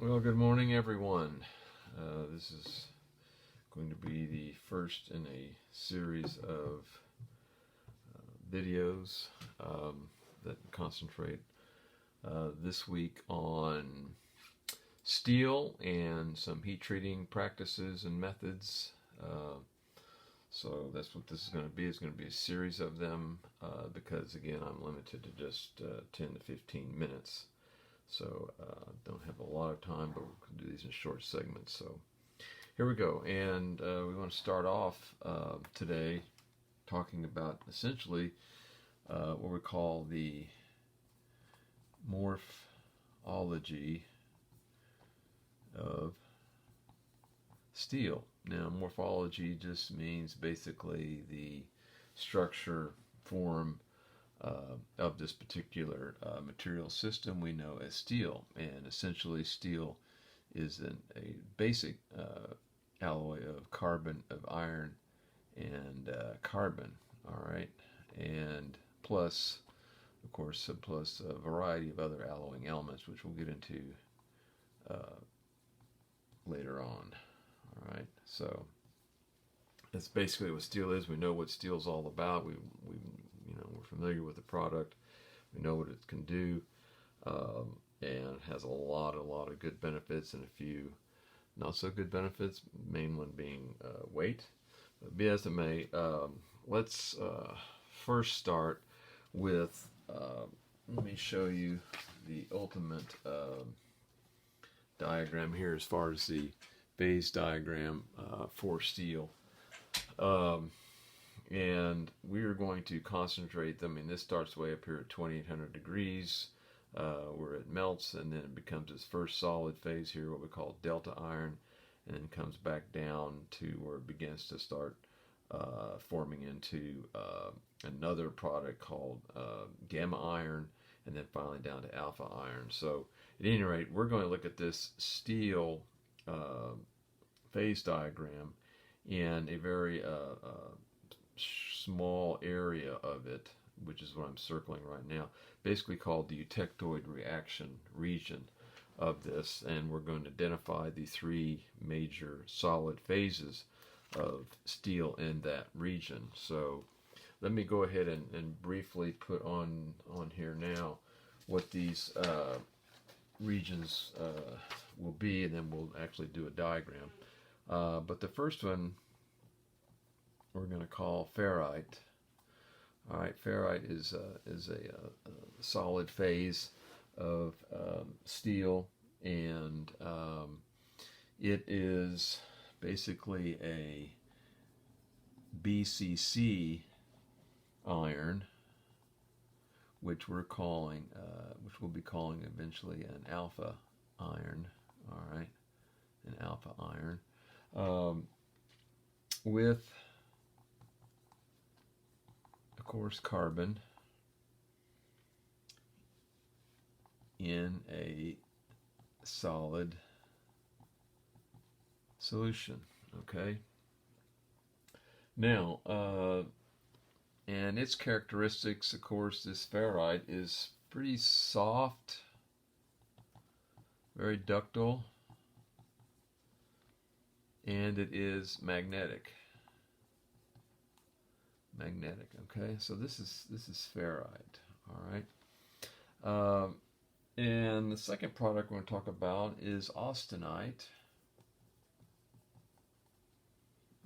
Well, good morning, everyone. This is going to be the first in a series of videos that concentrate this week on steel and some heat treating practices and methods. So that's what this is going to be. It's going to be a series of them because, again, I'm limited to just 10 to 15 minutes. So don't have a lot of time, but we'll do these in short segments. So here we go. And we want to start off today talking about essentially what we call the morphology of steel. Now, morphology just means basically the structure, form, of this particular material system we know as steel. And essentially, steel is a basic alloy of carbon, of iron, and carbon. All right, and plus, of course, plus a variety of other alloying elements, which we'll get into later on. All right, so that's basically what steel is. We know what steel is all about. We're familiar with the product. We know what it can do, and it has a lot of good benefits and a few not so good benefits. Main one being weight. But be as it may, let's first start with. Let me show you the ultimate diagram here, as far as the phase diagram for steel. And we are going to concentrate them. I mean, this starts way up here at 2800 degrees, where it melts, and then it becomes its first solid phase here, what we call delta iron, and then comes back down to where it begins to start forming into another product called gamma iron, and then finally down to alpha iron. So at any rate, we're going to look at this steel phase diagram in a very small area of it, which is what I'm circling right now, basically called the eutectoid reaction region of this. And we're going to identify the three major solid phases of steel in that region. So let me go ahead and briefly put on here now what these regions will be, and then we'll actually do a diagram. But the first one we're going to call ferrite. All right, ferrite is a solid phase of steel, and it is basically a BCC iron, which we'll be calling eventually an alpha iron. All right, an alpha iron with, of course, carbon in a solid solution. Okay. Now, and its characteristics, of course, this ferrite is pretty soft, very ductile, and it is magnetic. Okay, so this is ferrite. All right, and the second product we're going to talk about is austenite.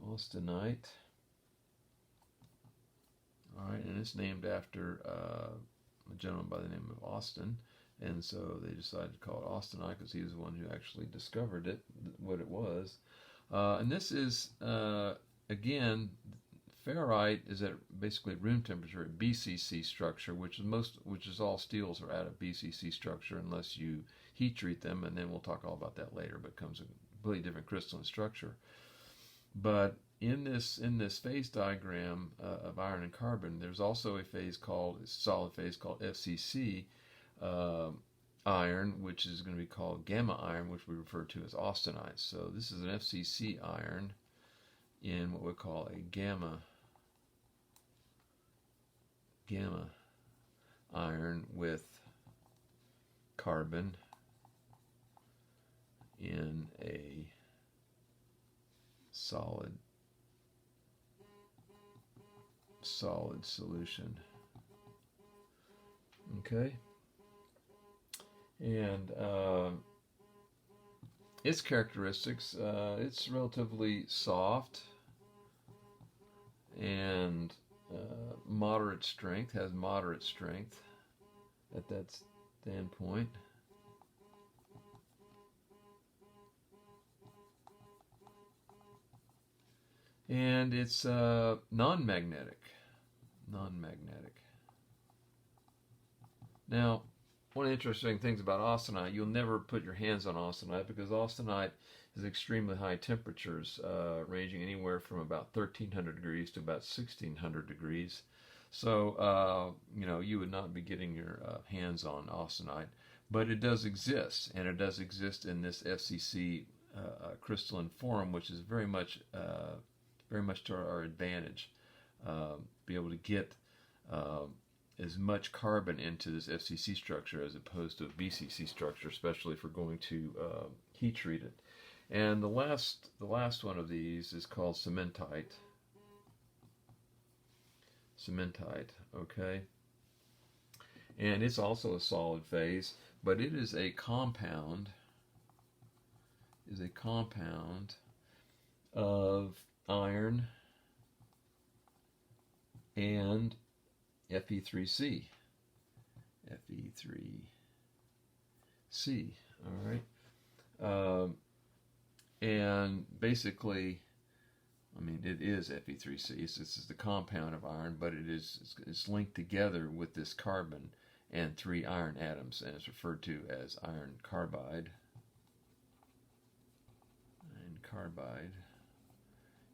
Austenite. All right, and it's named after a gentleman by the name of Austin, and so they decided to call it austenite because he was the one who actually discovered it, what it was. And this is again, ferrite is at basically room temperature at BCC structure, which is all steels are at a BCC structure unless you heat treat them, and then we'll talk all about that later. But it comes a completely different crystalline structure. But in this phase diagram of iron and carbon, there's also a solid phase called FCC iron, which is going to be called gamma iron, which we refer to as austenite. So this is an FCC iron in what we call a gamma iron with carbon in a solid solution. Okay, and its characteristics, it's relatively soft and moderate strength, has moderate strength at that standpoint. And it's non-magnetic. Now, one of the interesting things about austenite, you'll never put your hands on austenite because austenite is extremely high temperatures, ranging anywhere from about 1300 degrees to about 1600 degrees. So, you would not be getting your hands on austenite, but it does exist, and it does exist in this FCC crystalline form, which is very much to our advantage. Be able to get as much carbon into this FCC structure as opposed to a BCC structure, especially if we're going to heat treat it. And the last one of these is called cementite. Okay, and it's also a solid phase, but it is a compound. Of iron and Fe3C. All right. And basically, it is Fe3C. This is the compound of iron, but it's linked together with this carbon and 3 iron atoms, and it's referred to as iron carbide.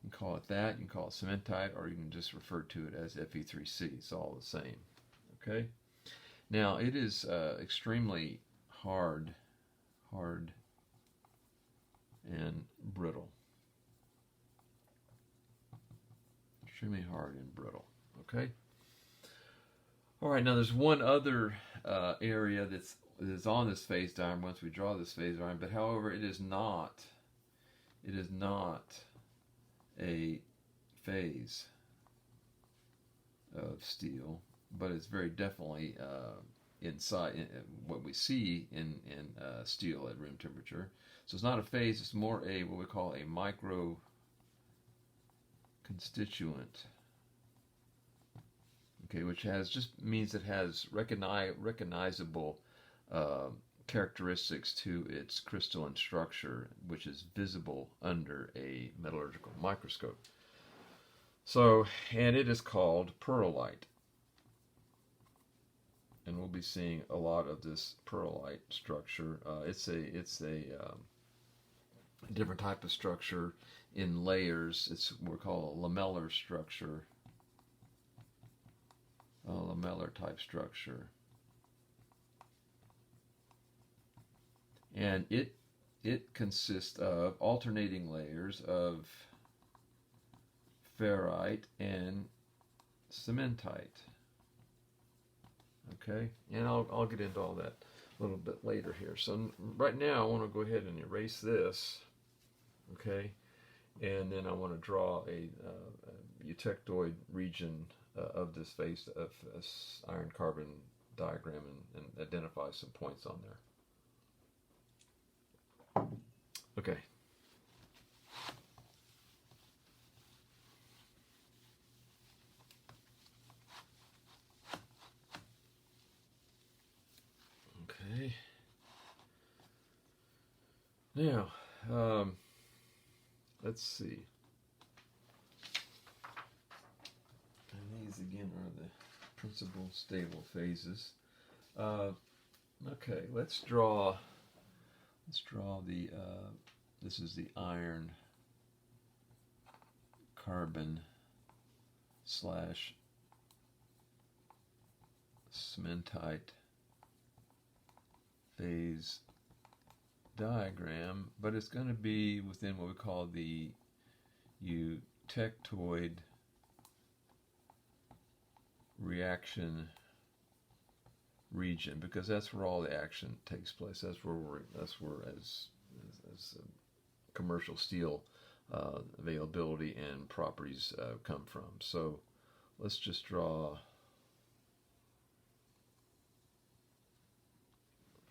You can call it that, you can call it cementite, or you can just refer to it as Fe3C. It's all the same. Okay? Now, it is extremely hard and brittle. Extremely hard and brittle. Okay? All right, now there's one other area that's on this phase diagram once we draw this phase diagram, but however, it is not a phase of steel, but it's very definitely inside what we see in steel at room temperature. So it's not a phase; it's more what we call a micro constituent. Okay, which means it has recognizable characteristics to its crystalline structure, which is visible under a metallurgical microscope. So, and it is called pearlite. And we'll be seeing a lot of this pearlite structure. It's a different type of structure in layers. It's what we call a lamellar structure, a lamellar type structure. And it consists of alternating layers of ferrite and cementite. Okay, and I'll get into all that a little bit later here. So right now I want to go ahead and erase this. Okay, and then I want to draw a eutectoid region of this phase of iron carbon diagram and identify some points on there. Okay. Okay. Now, let's see. And these again are the principal stable phases. Okay, let's draw the, this is the iron carbon / cementite phase diagram, but it's going to be within what we call the eutectoid reaction region, because that's where all the action takes place. That's where as as commercial steel availability and properties come from. So let's just draw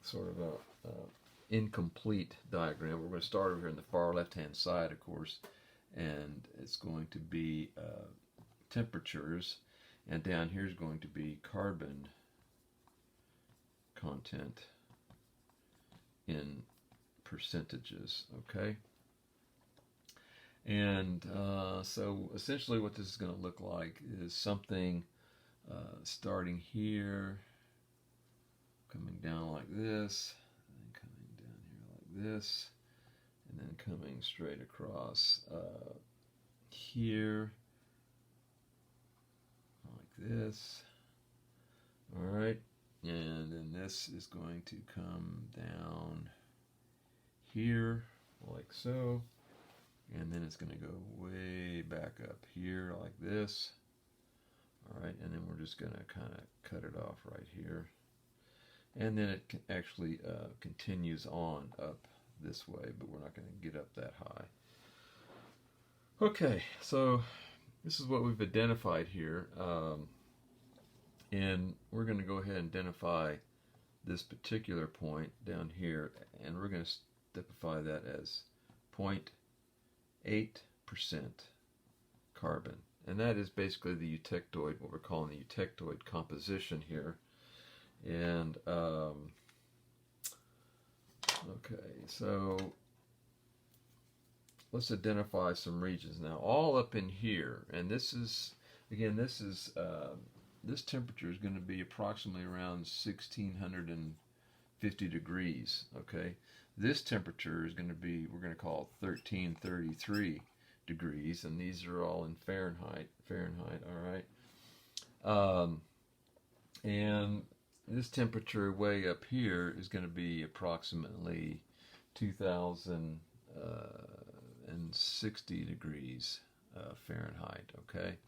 sort of a incomplete diagram. We're going to start over here on the far left hand side, of course, and it's going to be temperatures, and down here is going to be carbon content in percentages. Okay, and so essentially what this is going to look like is something starting here, coming down like this, and coming down here like this, and then coming straight across here like this. All right, and then this is going to come down here like so, and then it's going to go way back up here like this. All right, and then we're just going to kind of cut it off right here, and then it actually continues on up this way, but we're not going to get up that high. Okay, so this is what we've identified here, and we're going to go ahead and identify this particular point down here, and we're going to typify that as 0.8% carbon. And that is basically the eutectoid, what we're calling the eutectoid composition here. And, okay, so let's identify some regions now. All up in here, and this is, again, this temperature is going to be approximately around 1650 degrees, okay? This temperature is going to be, we're going to call 1333 degrees, and these are all in Fahrenheit, all right? And this temperature way up here is going to be approximately 2060 degrees Fahrenheit, okay?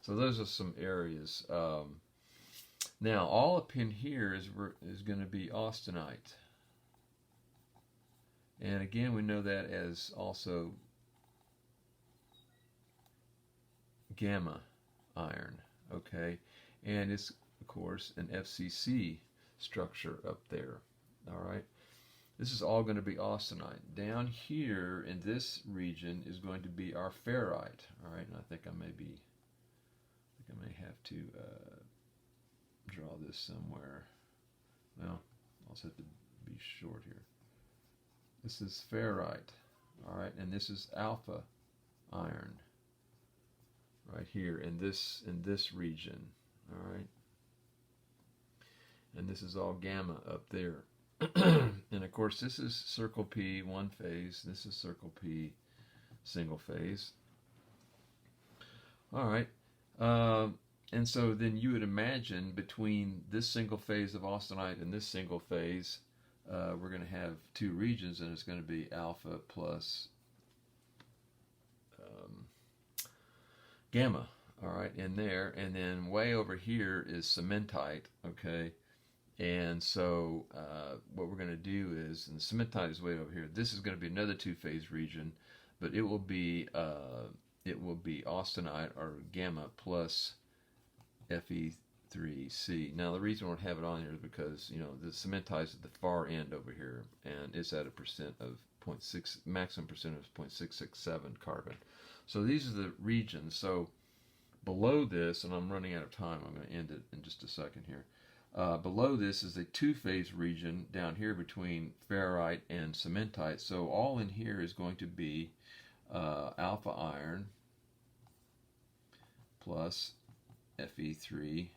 So those are some areas. Now, all up in here is going to be austenite. And again, we know that as also gamma iron, okay? And it's, of course, an FCC structure up there, all right? This is all going to be austenite. Down here in this region is going to be our ferrite, all right? And I think I may have to draw this somewhere. Well, I'll just have to be short here. This is ferrite, all right, and this is alpha iron right here in this region, all right, and this is all gamma up there. And of course, this is circle P one phase. This is circle P single phase. All right, and so then you would imagine between this single phase of austenite and this single phase, we're going to have two regions, and it's going to be alpha plus gamma, all right, in there. And then way over here is cementite, okay? And so what we're going to do is, and the cementite is way over here, this is going to be another two-phase region, but it will be austenite or gamma plus Fe3C. Now the reason we don't have it on here is because, you know, the cementite is at the far end over here, and it's at a percent of 0.6, maximum percent of 0.667 carbon. So these are the regions. So below this, and I'm running out of time, I'm going to end it in just a second here. Below this is a two-phase region down here between ferrite and cementite. So all in here is going to be alpha iron plus Fe3C,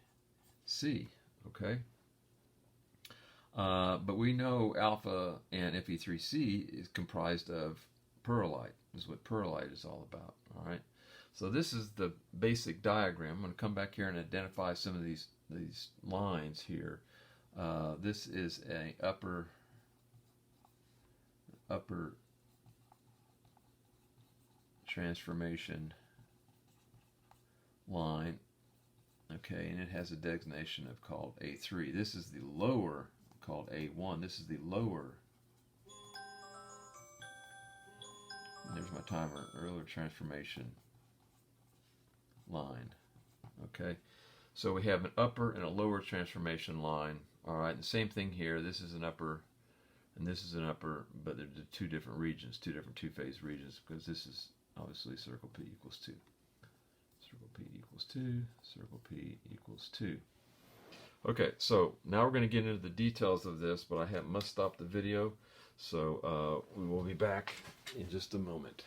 okay? But we know alpha and Fe3C is comprised of pearlite. This is what pearlite is all about, all right? So this is the basic diagram. I'm going to come back here and identify some of these lines here. This is a upper transformation line, okay, and it has a designation of called A3. This is the lower, called A1. This is the lower There's my timer, earlier transformation line. Okay, so we have an upper and a lower transformation line. All right, and the same thing here. This is an upper and this is an upper, but they're two different regions, two different two-phase regions, because this is obviously circle P equals 2. Circle P equals 2, circle P equals 2. Okay, so now we're going to get into the details of this, but I must stop the video, so we will be back in just a moment.